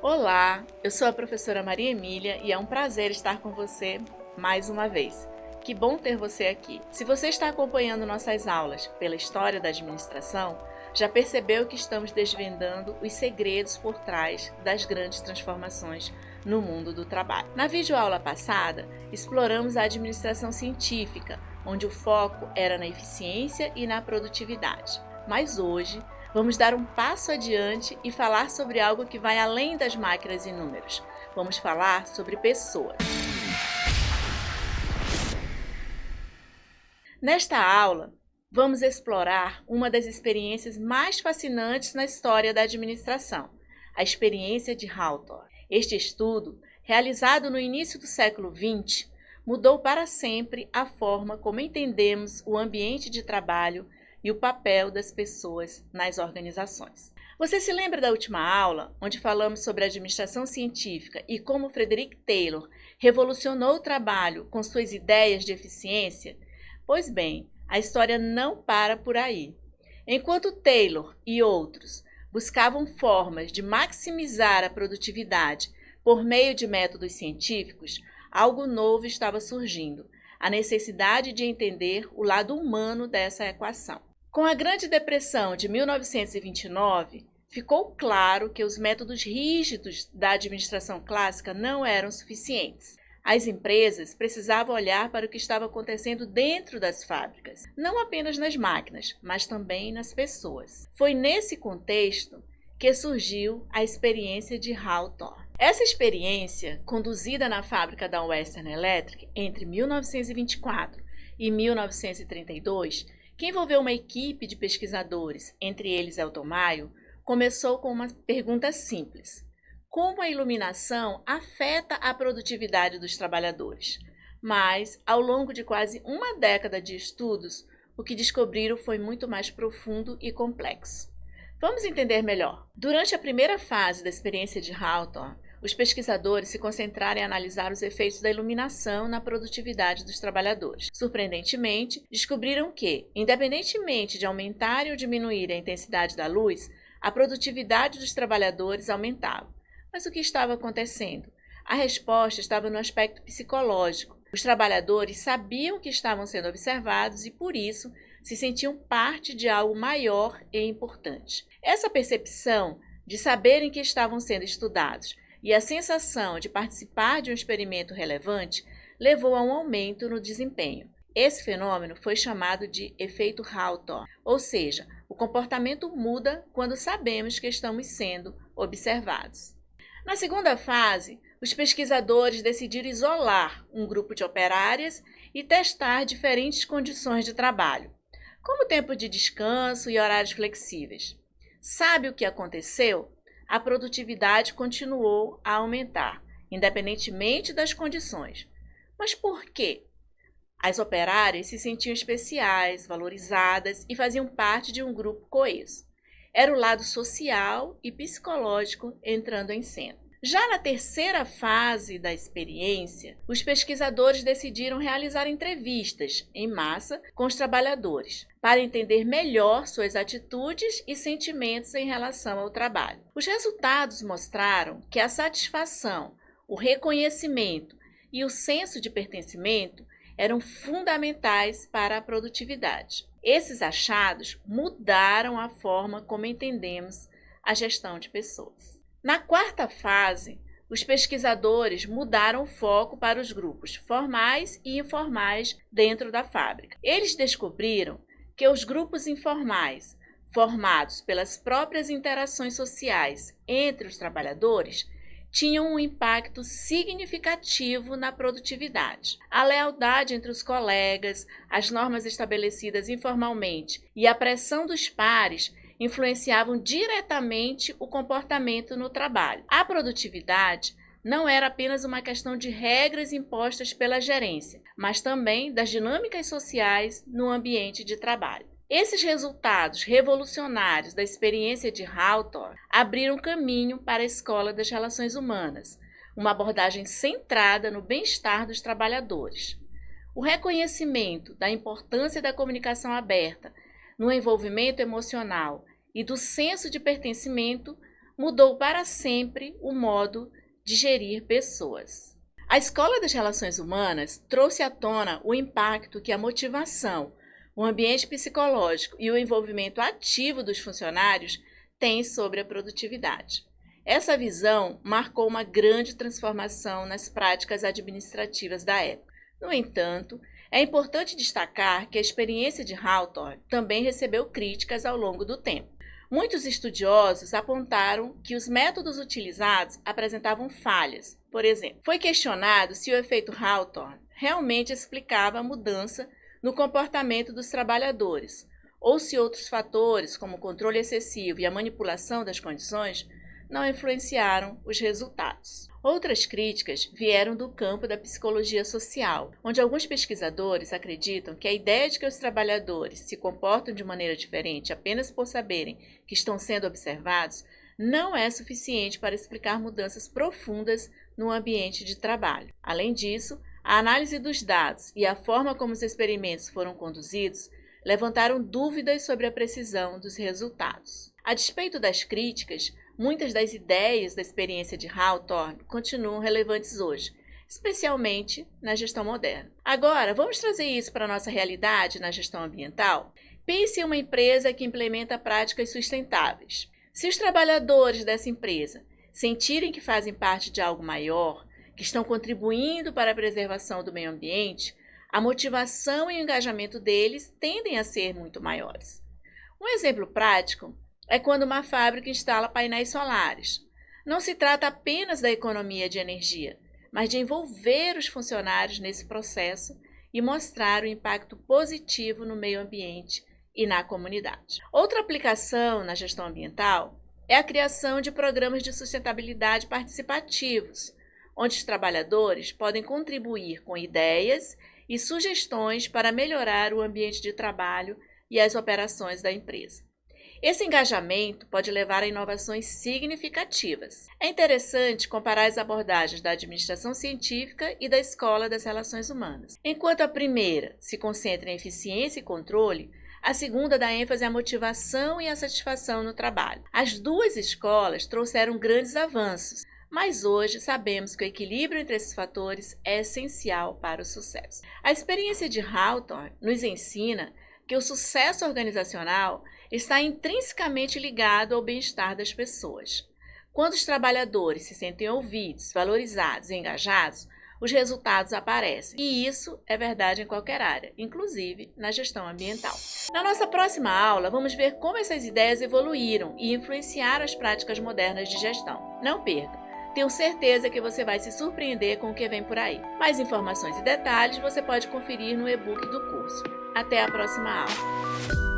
Olá, eu sou a professora Maria Emília e é um prazer estar com você mais uma vez. Que bom ter você aqui. Se você está acompanhando nossas aulas pela história da administração, já percebeu que estamos desvendando os segredos por trás das grandes transformações no mundo do trabalho. Na videoaula passada, exploramos a administração científica, onde o foco era na eficiência e na produtividade. Mas hoje, vamos dar um passo adiante e falar sobre algo que vai além das máquinas e números. Vamos falar sobre pessoas. Nesta aula, vamos explorar uma das experiências mais fascinantes na história da administração, a experiência de Hawthorne. Este estudo, realizado no início do século XX, mudou para sempre a forma como entendemos o ambiente de trabalho e o papel das pessoas nas organizações. Você se lembra da última aula, onde falamos sobre a administração científica e como Frederick Taylor revolucionou o trabalho com suas ideias de eficiência? Pois bem, a história não para por aí. Enquanto Taylor e outros buscavam formas de maximizar a produtividade por meio de métodos científicos, algo novo estava surgindo: a necessidade de entender o lado humano dessa equação. Com a Grande Depressão de 1929, ficou claro que os métodos rígidos da administração clássica não eram suficientes. As empresas precisavam olhar para o que estava acontecendo dentro das fábricas, não apenas nas máquinas, mas também nas pessoas. Foi nesse contexto que surgiu a experiência de Hawthorne. Essa experiência, conduzida na fábrica da Western Electric entre 1924 e 1932, que envolveu uma equipe de pesquisadores, entre eles Elton Mayo, começou com uma pergunta simples: como a iluminação afeta a produtividade dos trabalhadores? Mas, ao longo de quase uma década de estudos, o que descobriram foi muito mais profundo e complexo. Vamos entender melhor. Durante a primeira fase da experiência de Hawthorne, os pesquisadores se concentraram em analisar os efeitos da iluminação na produtividade dos trabalhadores. Surpreendentemente, descobriram que, independentemente de aumentar ou diminuir a intensidade da luz, a produtividade dos trabalhadores aumentava. Mas o que estava acontecendo? A resposta estava no aspecto psicológico. Os trabalhadores sabiam que estavam sendo observados e, por isso, se sentiam parte de algo maior e importante. Essa percepção de saberem que estavam sendo estudados e a sensação de participar de um experimento relevante levou a um aumento no desempenho. Esse fenômeno foi chamado de efeito Hawthorne, ou seja, o comportamento muda quando sabemos que estamos sendo observados. Na segunda fase, os pesquisadores decidiram isolar um grupo de operárias e testar diferentes condições de trabalho, como tempo de descanso e horários flexíveis. Sabe o que aconteceu? A produtividade continuou a aumentar, independentemente das condições. Mas por quê? As operárias se sentiam especiais, valorizadas e faziam parte de um grupo coeso. Era o lado social e psicológico entrando em cena. Já na terceira fase da experiência, os pesquisadores decidiram realizar entrevistas em massa com os trabalhadores, para entender melhor suas atitudes e sentimentos em relação ao trabalho. Os resultados mostraram que a satisfação, o reconhecimento e o senso de pertencimento eram fundamentais para a produtividade. Esses achados mudaram a forma como entendemos a gestão de pessoas. Na quarta fase, os pesquisadores mudaram o foco para os grupos formais e informais dentro da fábrica. Eles descobriram que os grupos informais, formados pelas próprias interações sociais entre os trabalhadores, tinham um impacto significativo na produtividade. A lealdade entre os colegas, as normas estabelecidas informalmente e a pressão dos pares influenciavam diretamente o comportamento no trabalho. A produtividade não era apenas uma questão de regras impostas pela gerência, mas também das dinâmicas sociais no ambiente de trabalho. Esses resultados revolucionários da experiência de Hawthorne abriram caminho para a Escola das Relações Humanas, uma abordagem centrada no bem-estar dos trabalhadores. O reconhecimento da importância da comunicação aberta no envolvimento emocional e do senso de pertencimento mudou para sempre o modo de gerir pessoas. A Escola das Relações Humanas trouxe à tona o impacto que a motivação, o ambiente psicológico e o envolvimento ativo dos funcionários têm sobre a produtividade. Essa visão marcou uma grande transformação nas práticas administrativas da época. No entanto, é importante destacar que a experiência de Hawthorne também recebeu críticas ao longo do tempo. Muitos estudiosos apontaram que os métodos utilizados apresentavam falhas. Por exemplo, foi questionado se o efeito Hawthorne realmente explicava a mudança no comportamento dos trabalhadores, ou se outros fatores, como o controle excessivo e a manipulação das condições, não influenciaram os resultados. Outras críticas vieram do campo da psicologia social, onde alguns pesquisadores acreditam que a ideia de que os trabalhadores se comportam de maneira diferente apenas por saberem que estão sendo observados não é suficiente para explicar mudanças profundas no ambiente de trabalho. Além disso, a análise dos dados e a forma como os experimentos foram conduzidos levantaram dúvidas sobre a precisão dos resultados. A despeito das críticas, muitas das ideias da experiência de Hawthorne continuam relevantes hoje, especialmente na gestão moderna. Agora, vamos trazer isso para a nossa realidade na gestão ambiental? Pense em uma empresa que implementa práticas sustentáveis. Se os trabalhadores dessa empresa sentirem que fazem parte de algo maior, que estão contribuindo para a preservação do meio ambiente, a motivação e o engajamento deles tendem a ser muito maiores. Um exemplo prático é quando uma fábrica instala painéis solares. Não se trata apenas da economia de energia, mas de envolver os funcionários nesse processo e mostrar o impacto positivo no meio ambiente e na comunidade. Outra aplicação na gestão ambiental é a criação de programas de sustentabilidade participativos, onde os trabalhadores podem contribuir com ideias e sugestões para melhorar o ambiente de trabalho e as operações da empresa. Esse engajamento pode levar a inovações significativas. É interessante comparar as abordagens da administração científica e da Escola das Relações Humanas. Enquanto a primeira se concentra em eficiência e controle, a segunda dá ênfase à motivação e à satisfação no trabalho. As duas escolas trouxeram grandes avanços, mas hoje sabemos que o equilíbrio entre esses fatores é essencial para o sucesso. A experiência de Hawthorne nos ensina que o sucesso organizacional está intrinsecamente ligado ao bem-estar das pessoas. Quando os trabalhadores se sentem ouvidos, valorizados e engajados, os resultados aparecem. E isso é verdade em qualquer área, inclusive na gestão ambiental. Na nossa próxima aula, vamos ver como essas ideias evoluíram e influenciaram as práticas modernas de gestão. Não perca! Tenho certeza que você vai se surpreender com o que vem por aí. Mais informações e detalhes você pode conferir no e-book do curso. Até a próxima aula!